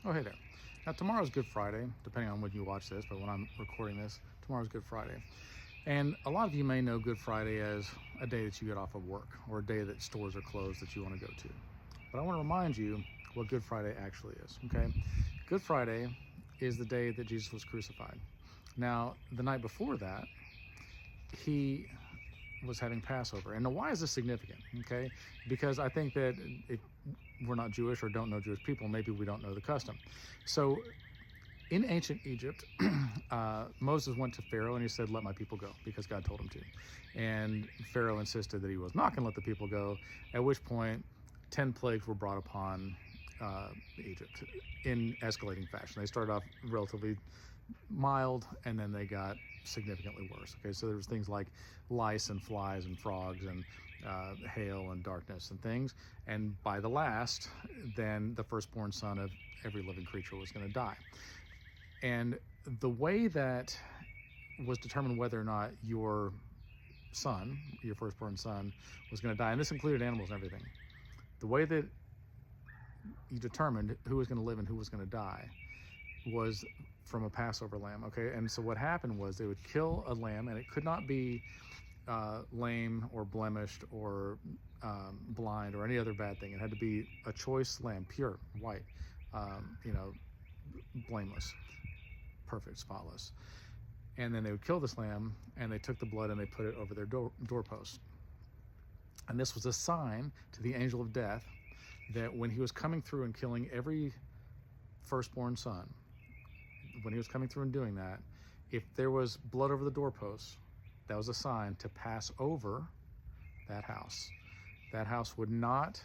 Oh, hey there. Now, tomorrow's Good Friday, depending on when you watch this, but when I'm recording this, tomorrow's Good Friday. And a lot of you may know Good Friday as a day that you get off of work or a day that stores are closed that you want to go to. But I want to remind you what Good Friday actually is, okay? Good Friday is the day that Jesus was crucified. Now, the night before that, he was having Passover. And now, why is this significant? Okay, because I think that if we're not Jewish or don't know Jewish people, maybe we don't know the custom. So in ancient Egypt, Moses went to Pharaoh and he said, "Let my people go," because God told him to. And Pharaoh insisted that he was not going to let the people go, at which point 10 plagues were brought upon Egypt in escalating fashion. They started off relatively mild, and then they got significantly worse. Okay, so there was things like lice and flies and frogs and hail and darkness and things. And by the last, then the firstborn son of every living creature was going to die. And the way that was determined whether or not your son, your firstborn son, was going to die, and this included animals and everything, the way that you determined who was going to live and who was going to die was from a Passover lamb. Okay, and so what happened was they would kill a lamb, and it could not be lame or blemished or blind or any other bad thing. It had to be a choice lamb, pure, white, blameless, perfect, spotless. And then they would kill this lamb, and they took the blood and they put it over their doorpost. And this was a sign to the angel of death that when he was coming through and killing every firstborn son, when he was coming through and doing that, if there was blood over the doorpost, that was a sign to pass over that house. That house would not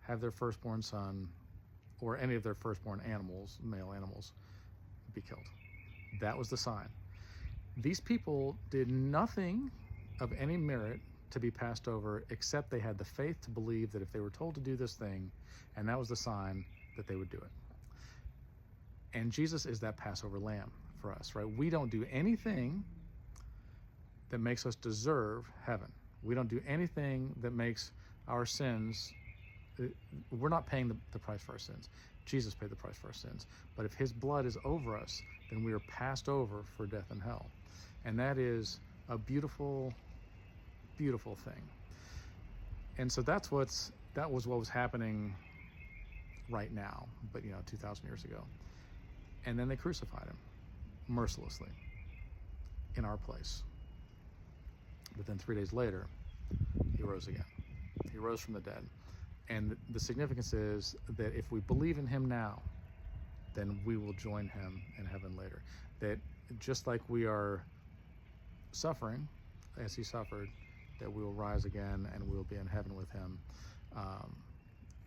have their firstborn son or any of their firstborn animals, male animals, be killed. That was the sign. These people did nothing of any merit to be passed over, except they had the faith to believe that if they were told to do this thing, and that was the sign, that they would do it. And Jesus is that Passover lamb for us, right? We don't do anything that makes us deserve heaven. We don't do anything that makes our sins, we're not paying the price for our sins. Jesus paid the price for our sins. But if his blood is over us, then we are passed over for death and hell. And that is a beautiful, beautiful thing. And so that was what was happening right now, but 2,000 years ago. And then they crucified him mercilessly in our place. But then 3 days later, he rose again. He rose from the dead. And the significance is that if we believe in him now, then we will join him in heaven later. That just like we are suffering as he suffered, that we will rise again and we will be in heaven with him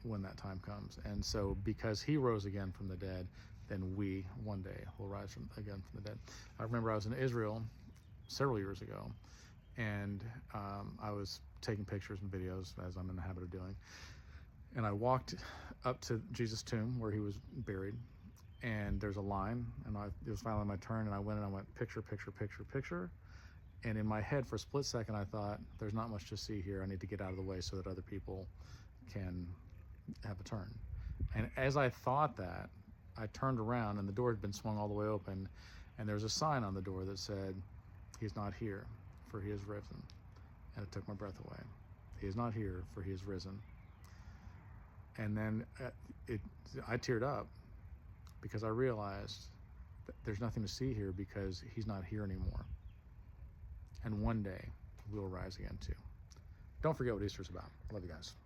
when that time comes. And so because he rose again from the dead, then we one day will rise again from the dead. I remember I was in Israel several years ago, and I was taking pictures and videos, as I'm in the habit of doing. And I walked up to Jesus' tomb where he was buried, and there's a line, and it was finally my turn, and I went picture, picture, picture, picture. And in my head, for a split second, I thought, there's not much to see here. I need to get out of the way so that other people can have a turn. And as I thought that, I turned around, and the door had been swung all the way open, and there was a sign on the door that said, "He's not here, for he is risen." And it took my breath away. He is not here, for he is risen. And then I teared up because I realized that there's nothing to see here because he's not here anymore. And one day we'll rise again too. Don't forget what Easter's about. Love you guys.